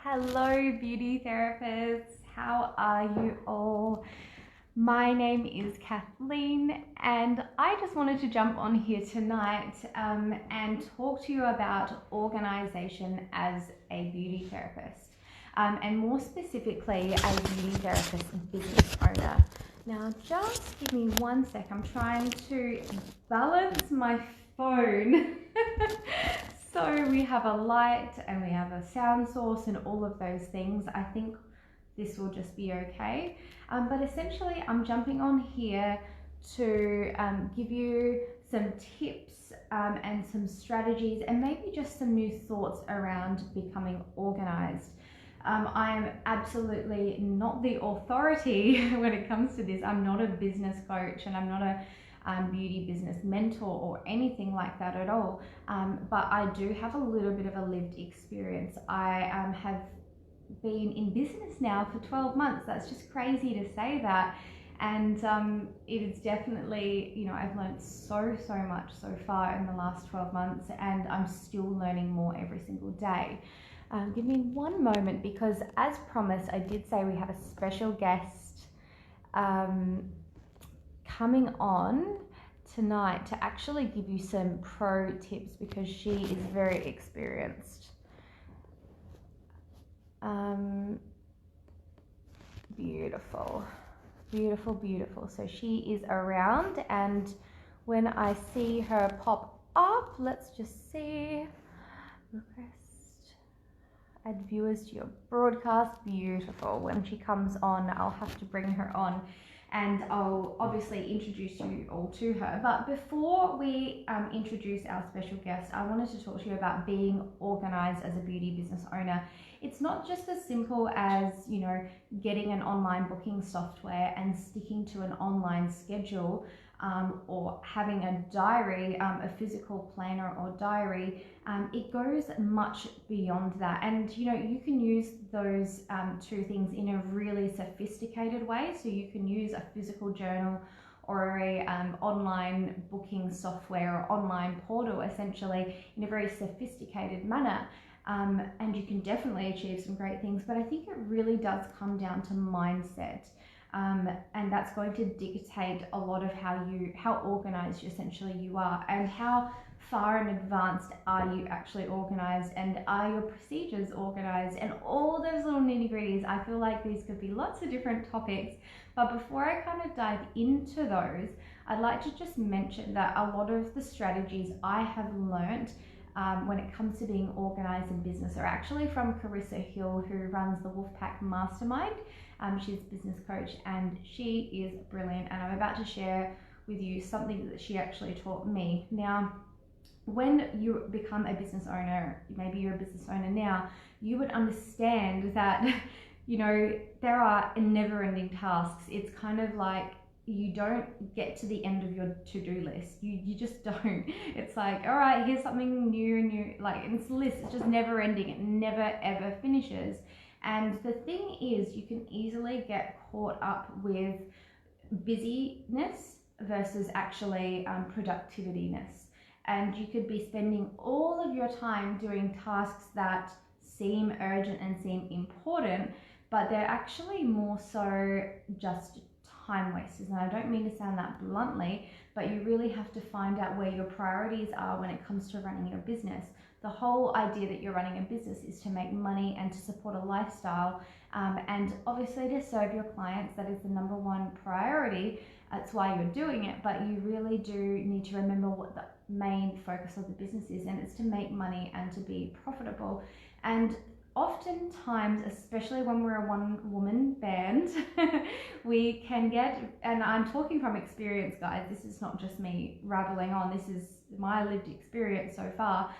Hello, beauty therapists. How are you all? My name is Kathleen, and I just wanted to jump on here tonight and talk to you about organization as a beauty therapist, and more specifically, a beauty therapist and business owner. Now, just give me one sec. I'm trying to balance my phone. So we have a light and we have a sound source and all of those things. I think this will just be okay. But essentially I'm jumping on here to give you some tips and some strategies and maybe just some new thoughts around becoming organized. I am absolutely not the authority when it comes to this. I'm not a business coach and I'm not a beauty business mentor or anything like that at all, but I do have a little bit of a lived experience. I have been in business now for 12 months. That's just crazy to say that, and it is definitely, I've learned so much so far in the last 12 months, and I'm still learning more every single day. Give me one moment, because as promised I did say we have a special guest coming on tonight to actually give you some pro tips, because she is very experienced. Beautiful. So she is around, and when I see her pop up, let's just see. Request add viewers to your broadcast. Beautiful. When she comes on, I'll have to bring her on and I'll obviously introduce you all to her. But before we introduce our special guest, I wanted to talk to you about being organized as a beauty business owner. It's not just as simple as, getting an online booking software and sticking to an online schedule, or having a diary, a physical planner or diary. It goes much beyond that, and you can use those two things in a really sophisticated way. So you can use a physical journal or a online booking software or online portal, essentially, in a very sophisticated manner. And you can definitely achieve some great things, but I think it really does come down to mindset. And that's going to dictate a lot of how organized essentially you are, and how far in advance are you actually organized, and are your procedures organized, and all those little nitty-gritties. I feel like these could be lots of different topics, but before I kind of dive into those, I'd like to just mention that a lot of the strategies I have learnt when it comes to being organized in business are actually from Carissa Hill, who runs the Wolfpack Mastermind. She's a business coach and she is brilliant, and I'm about to share with you something that she actually taught me. Now, when you become a business owner, maybe you're a business owner now, you would understand that there are never-ending tasks. It's kind of like you don't get to the end of your to-do list. You just don't. It's like, all right, here's something new, like it's a list. It's just never ending. It never ever finishes. And the thing is, you can easily get caught up with busyness versus actually productivityness. And you could be spending all of your time doing tasks that seem urgent and seem important, but they're actually more so just time wasters. And I don't mean to sound that bluntly, but you really have to find out where your priorities are when it comes to running your business. The whole idea that you're running a business is to make money and to support a lifestyle, and obviously to serve your clients. That is the number one priority. That's why you're doing it, but you really do need to remember what the main focus of the business is, and it's to make money and to be profitable. And oftentimes, especially when we're a one-woman band, we can get, and I'm talking from experience, guys, this is not just me rattling on, this is my lived experience so far,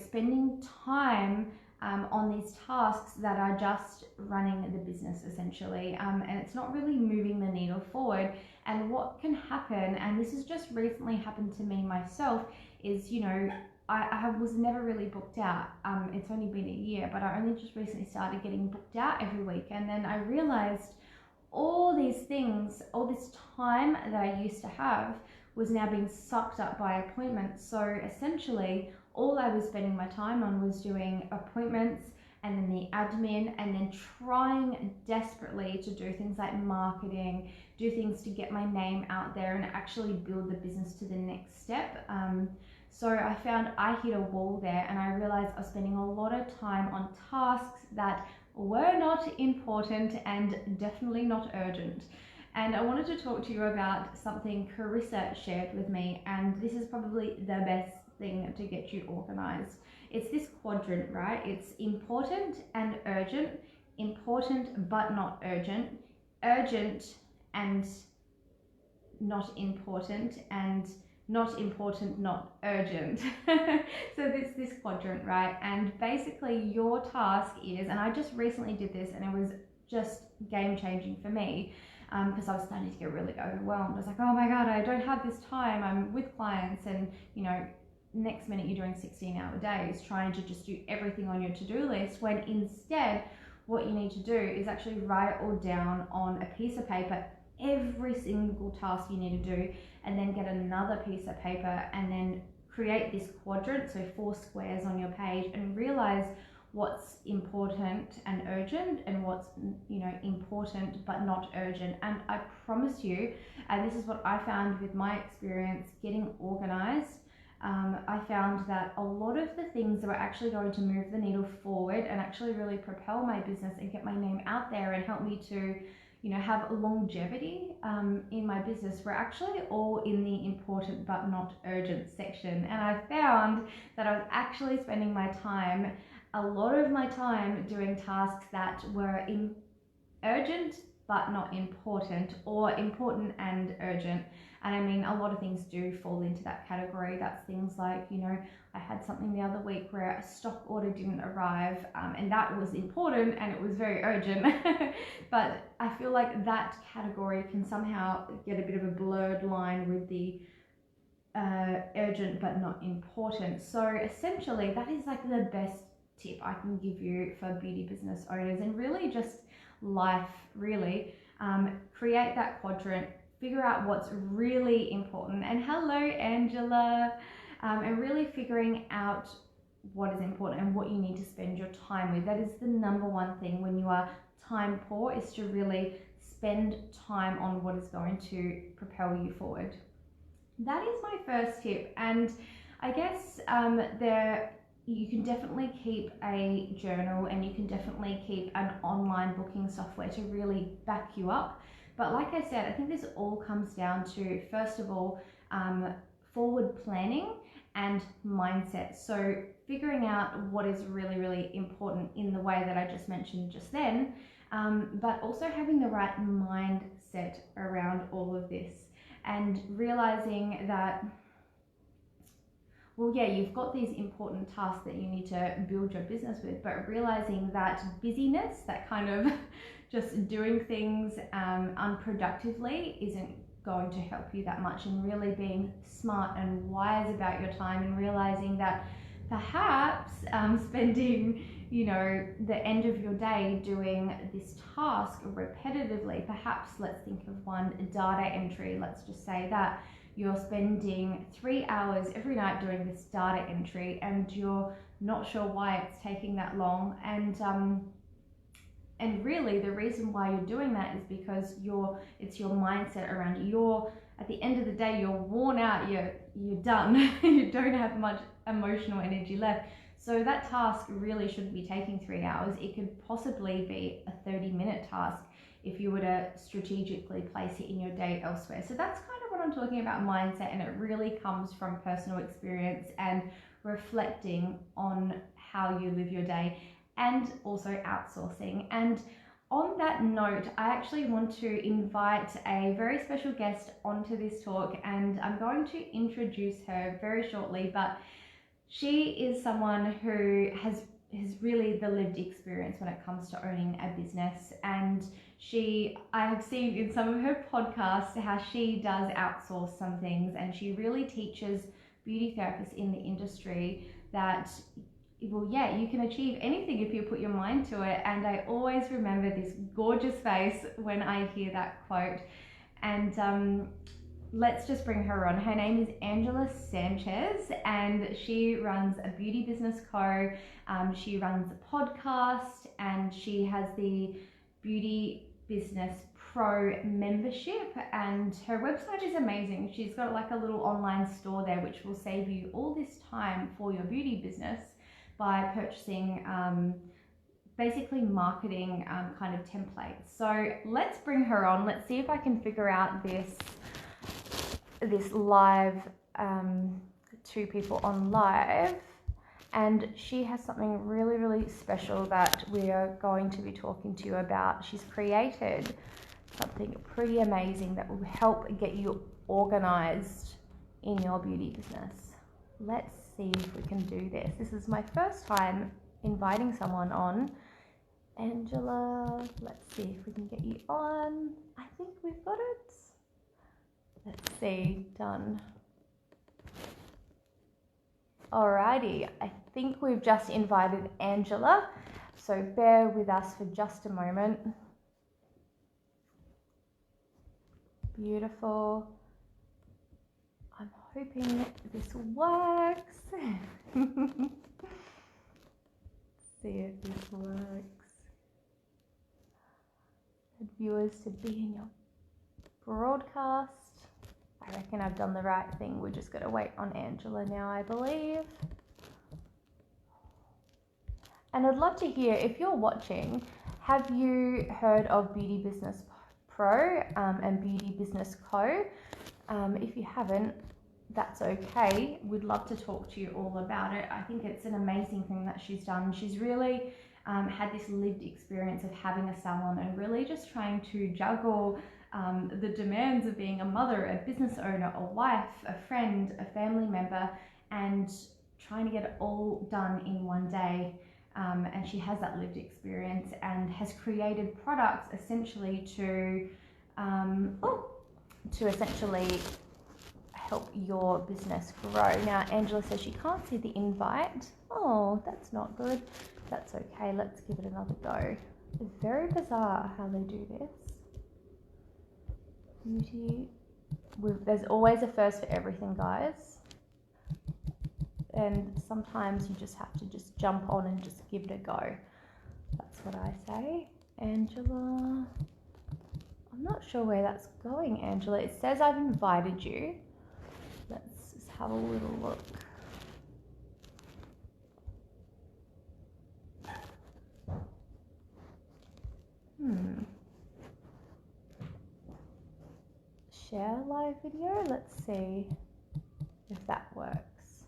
spending time on these tasks that are just running the business essentially, and it's not really moving the needle forward. And what can happen, and this has just recently happened to me myself, is I was never really booked out. It's only been a year, but I only just recently started getting booked out every week, and then I realized all these things, all this time that I used to have was now being sucked up by appointments. So essentially all I was spending my time on was doing appointments and then the admin, and then trying desperately to do things like marketing, do things to get my name out there and actually build the business to the next step. So I found I hit a wall there, and I realized I was spending a lot of time on tasks that were not important and definitely not urgent. And I wanted to talk to you about something Carissa shared with me, and this is probably the best thing to get you organized. It's this quadrant, right? It's important and urgent, important but not urgent, urgent and not important, and not important, not urgent. So it's this quadrant, right? And basically your task is, and I just recently did this and it was just game changing for me, because I was starting to get really overwhelmed. I was like, oh my God, I don't have this time. I'm with clients, and you know, next minute you're doing 16-hour days trying to just do everything on your to-do list, when instead what you need to do is actually write it all down on a piece of paper, every single task you need to do, and then get another piece of paper and then create this quadrant, so 4 squares on your page, and realize what's important and urgent and what's, you know, important but not urgent. And I promise you, and this is what I found with my experience getting organized, I found that a lot of the things that were actually going to move the needle forward and actually really propel my business and get my name out there and help me to, you know, have longevity in my business were actually all in the important but not urgent section. And I found that I was actually spending a lot of my time doing tasks that were urgent but not important, or important and urgent. And I mean, a lot of things do fall into that category. That's things like, you know, I had something the other week where a stock order didn't arrive, and that was important and it was very urgent. But I feel like that category can somehow get a bit of a blurred line with the urgent but not important. So essentially, that is like the best tip I can give you for beauty business owners, and really just life, really. Create that quadrant, figure out what's really important, and hello Angela, and really figuring out what is important and what you need to spend your time with. That is the number one thing when you are time poor, is to really spend time on what is going to propel you forward. That is my first tip. And I guess you can definitely keep a journal, and you can definitely keep an online booking software to really back you up. But like I said, I think this all comes down to, first of all, forward planning and mindset. So figuring out what is really, really important in the way that I just mentioned just then, but also having the right mindset around all of this, and realizing that, well, yeah, you've got these important tasks that you need to build your business with, but realizing that busyness, that kind of just doing things unproductively, isn't going to help you that much, and really being smart and wise about your time, and realizing that perhaps spending, you know, the end of your day doing this task repetitively, perhaps let's think of one, data entry, let's just say that you're spending 3 hours every night doing this data entry, and you're not sure why it's taking that long, and really the reason why you're doing that is because it's your mindset around it. At the end of the day, you're worn out, you're done. You don't have much emotional energy left. So that task really shouldn't be taking 3 hours. It could possibly be a 30-minute task if you were to strategically place it in your day elsewhere. So that's kind of what I'm talking about, mindset, and it really comes from personal experience and reflecting on how you live your day, and also outsourcing. And on that note, I actually want to invite a very special guest onto this talk, and I'm going to introduce her very shortly, but she is someone who has really the lived experience when it comes to owning a business. And I have seen in some of her podcasts how she does outsource some things, and she really teaches beauty therapists in the industry that, well, yeah, you can achieve anything if you put your mind to it. And I always remember this gorgeous face when I hear that quote. And let's just bring her on. Her name is Angela Sanchez, and she runs a beauty business co. She runs a podcast, and she has the Beauty Business Pro membership, and her website is amazing. She's got like a little online store there, which will save you all this time for your beauty business by purchasing basically marketing kind of templates. So let's bring her on. Let's see if I can figure out this live, two people on live. And she has something really, really special that we are going to be talking to you about. She's created something pretty amazing that will help get you organized in your beauty business. Let's see if we can do this. This is my first time inviting someone on. Angela, let's see if we can get you on. I think we've got it. Let's see, done. Alrighty, I think we've just invited Angela, so bear with us for just a moment. Beautiful. I'm hoping this works. See if this works. Add viewers to be in your broadcast. I reckon I've done the right thing. We're just going to wait on Angela now, I believe. And I'd love to hear, if you're watching, have you heard of Beauty Business Pro and Beauty Business Co? If you haven't, that's okay. We'd love to talk to you all about it. I think it's an amazing thing that she's done. She's really had this lived experience of having a salon and really just trying to juggle the demands of being a mother, a business owner, a wife, a friend, a family member, and trying to get it all done in one day. And she has that lived experience and has created products essentially to essentially help your business grow. Now, Angela says she can't see the invite. Oh, that's not good. That's okay. Let's give it another go. It's very bizarre how they do this. Beauty. There's always a first for everything, guys. And sometimes you just have to just jump on and just give it a go. That's what I say. Angela. I'm not sure where that's going, Angela. It says I've invited you. Let's just have a little look. Share live video. Let's see if that works.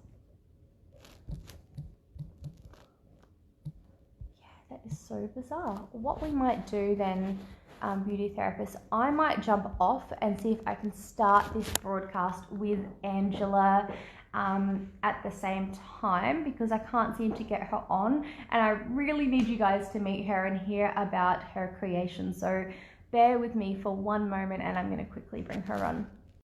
Yeah, that is so bizarre. What we might do then, beauty therapist, I might jump off and see if I can start this broadcast with Angela at the same time, because I can't seem to get her on, and I really need you guys to meet her and hear about her creation. So bear with me for one moment and I'm going to quickly bring her on.